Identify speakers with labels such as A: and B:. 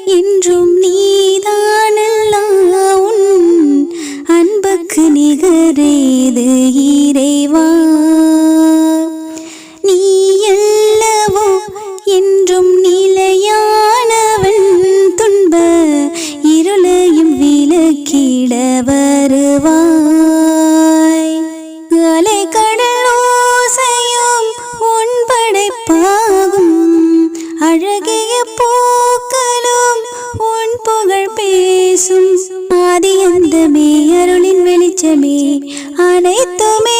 A: என்றும் நீதானல்லா உன் அன்புக்கு நிகரேது இறைவா நீ அல்லவோ என்றும் நிலையானவன் துன்ப இருளையும் விலக்கிட வருவாய் அலை கடல் ஓசையும் உன் படைப்பாகும் அழகிய பூக்களும் உன் புகழ் பேசும் ஆதி அந்தமே அருளின் வெளிச்சமே அனைத்துமே